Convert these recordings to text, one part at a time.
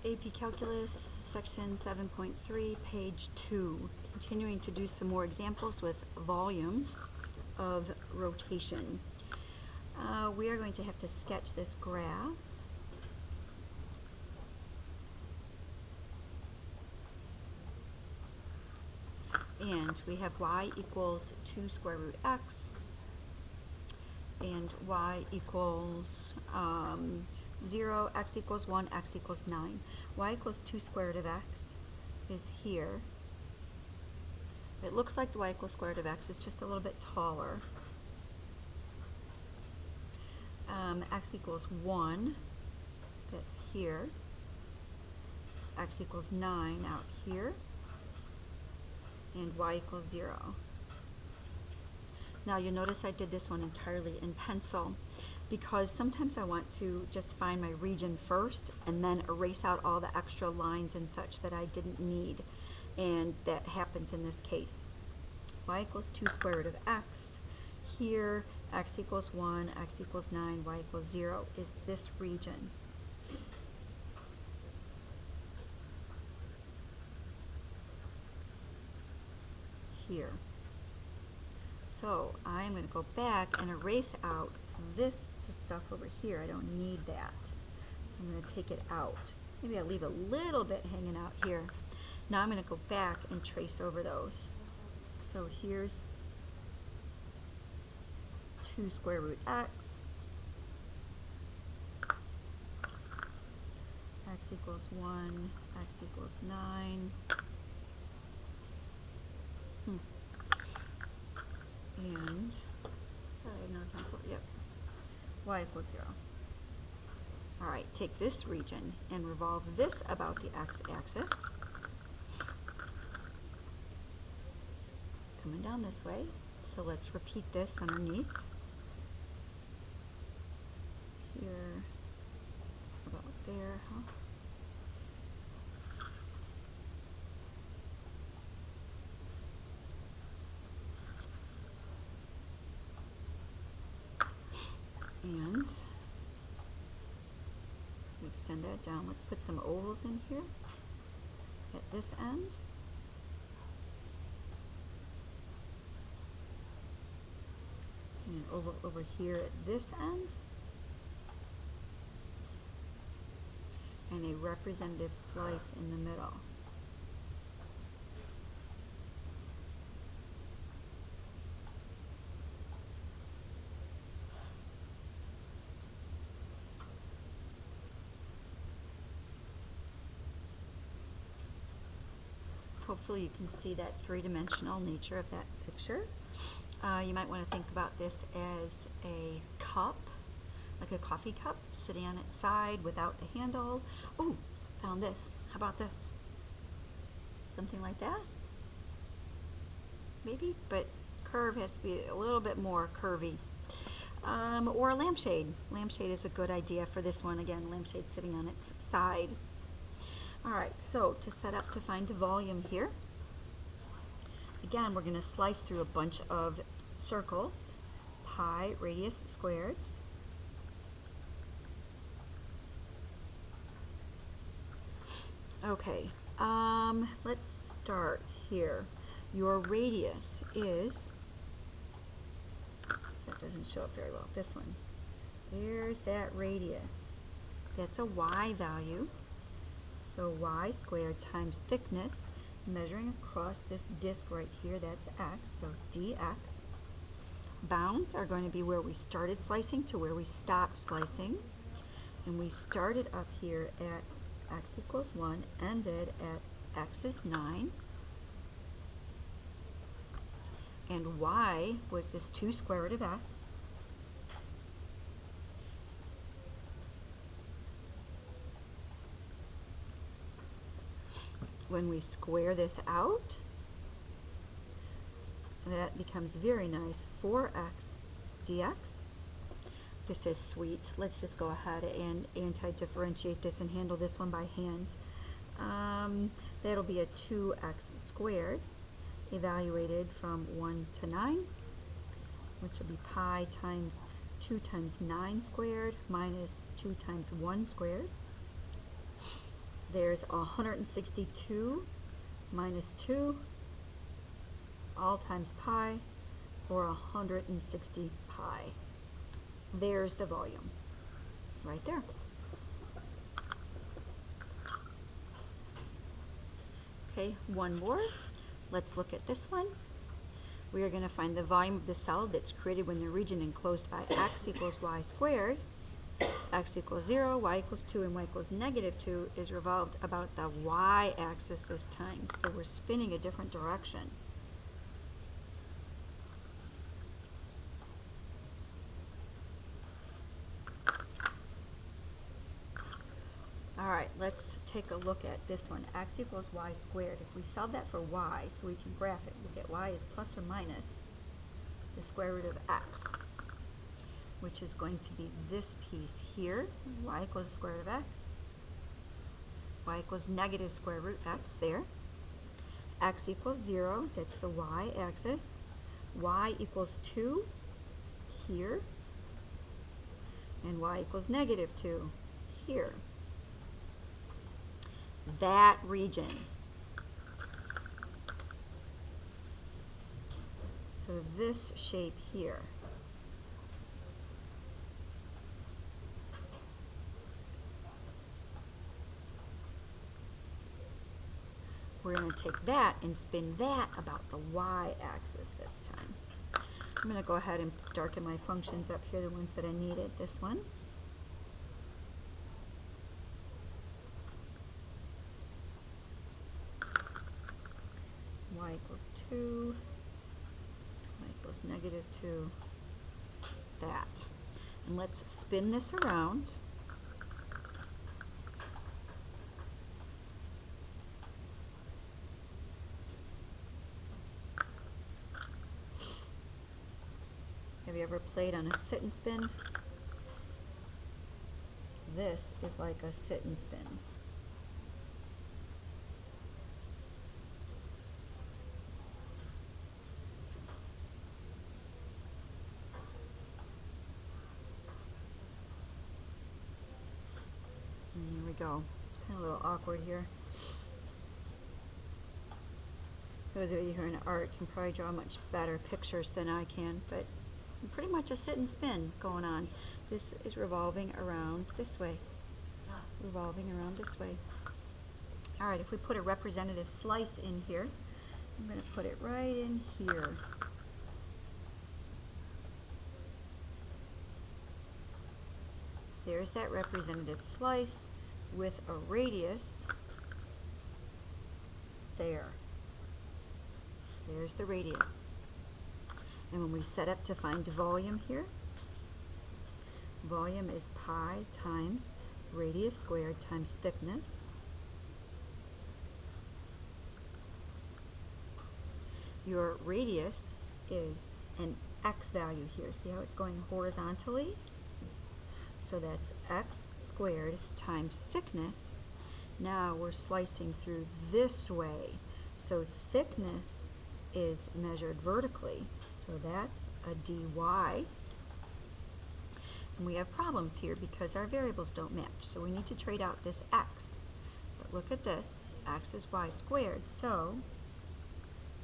AP Calculus, section 7.3, page 2. Continuing to do some more examples with volumes of rotation. We are going to have to sketch this graph. And we have y equals 2 square root x, and y equals 0, x equals 1, x equals 9. Y equals 2 square root of x is here. It looks like the y equals square root of x is just a little bit taller. X equals 1, that's here. X equals 9 out here. And y equals 0. Now you'll notice I did this one entirely in pencil because sometimes I want to just find my region first and then erase out all the extra lines and such that I didn't need, and that happens in this case. Y equals 2 square root of x. Here x equals 1, x equals 9, y equals 0 is this region. Here. So I'm going to go back and erase out this stuff over here. I don't need that. So I'm going to take it out. Maybe I'll leave a little bit hanging out here. Now I'm going to go back and trace over those. So here's 2 square root x. X equals 1, x equals 9. And, I have another pencil, yep, y equals 0. Alright, take this region and revolve this about the x-axis. Coming down this way, so let's repeat this underneath. Here, about there, huh? And we extend that down. Let's put some ovals in here at this end. And an oval over here at this end. And a representative slice in the middle. Hopefully you can see that three-dimensional nature of that picture. You might want to think about this as a cup, like a coffee cup, sitting on its side without the handle. Oh, found this. How about this? Something like that? Maybe, but curve has to be a little bit more curvy. Or a lampshade. Lampshade is a good idea for this one. Again, lampshade sitting on its side. Alright, so to set up to find the volume here, again we're going to slice through a bunch of circles, pi radius squareds. Okay, let's start here. Your radius is, that doesn't show up very well, this one. There's that radius. That's a y value. So y squared times thickness, measuring across this disk right here, that's x, so dx. Bounds are going to be where we started slicing to where we stopped slicing. And we started up here at x equals 1, ended at x is 9. And y was this 2 square root of x. When we square this out, that becomes very nice, 4x dx. This is sweet. Let's just go ahead and anti-differentiate this and handle this one by hand. That'll be a 2x squared, evaluated from 1 to 9, which will be pi times 2 times 9 squared minus 2 times 1 squared. There's 162 minus 2 all times pi, or 160 pi. There's the volume right there. Okay, one more. Let's look at this one. We are going to find the volume of the solid that's created when the region enclosed by x equals y squared, x equals 0, y equals 2, and y equals -2 is revolved about the y-axis this time. So we're spinning a different direction. Alright, let's take a look at this one. X equals y squared. If we solve that for y, so we can graph it, we get y is plus or minus the square root of x, which is going to be this piece here. Y equals the square root of x. Y equals negative square root x there. X equals 0, that's the y-axis. Y equals 2 here. And y equals -2 here. That region. So this shape here. We're going to take that and spin that about the y-axis this time. I'm going to go ahead and darken my functions up here, the ones that I needed. This one. Y equals 2, y equals -2, that. And let's spin this around. Have you ever played on a sit and spin? This is like a sit and spin. And here we go. It's kind of a little awkward here. Those of you who are in art can probably draw much better pictures than I can, but pretty much a sit and spin going on. This is revolving around this way. Revolving around this way. Alright, if we put a representative slice in here, I'm going to put it right in here. There's that representative slice with a radius there. There's the radius. And when we set up to find volume here, volume is pi times radius squared times thickness. Your radius is an x value here. See how it's going horizontally? So that's x squared times thickness. Now we're slicing through this way. So thickness is measured vertically. So that's a dy. And we have problems here because our variables don't match. So we need to trade out this x. But look at this. X is y squared. So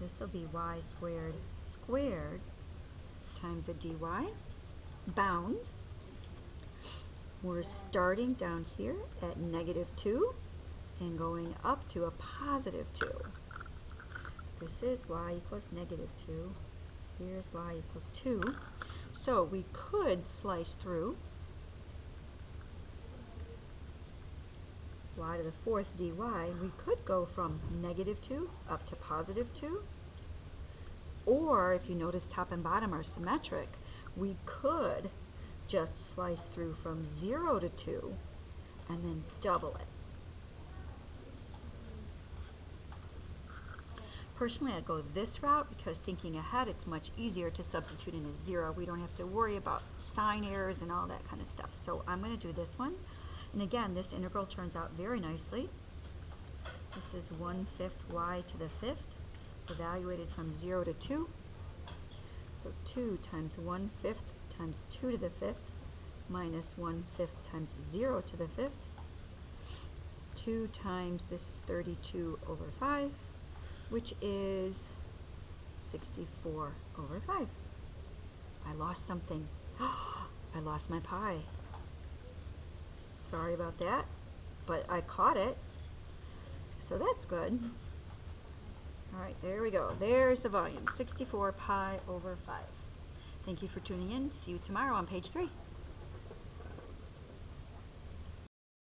this will be y squared squared times a dy. Bounds. We're starting down here at -2 and going up to a +2. This is y equals -2. Here's y equals 2. So we could slice through y to the 4th dy. We could go from -2 up to +2. Or if you notice top and bottom are symmetric, we could just slice through from 0 to 2 and then double it. Personally, I'd go this route because thinking ahead, it's much easier to substitute in a 0. We don't have to worry about sign errors and all that kind of stuff. So I'm going to do this one. And again, this integral turns out very nicely. This is 1/5 y to the 5th, evaluated from 0 to 2. So 2 times 1/5 times 2 to the 5th minus 1/5 times 0 to the 5th. 2 times this is 32 over 5, which is 64 over 5. I lost something. I lost my pi. Sorry about that, but I caught it, so that's good. All right, there we go. There's the volume, 64 pi over 5. Thank you for tuning in. See you tomorrow on page 3.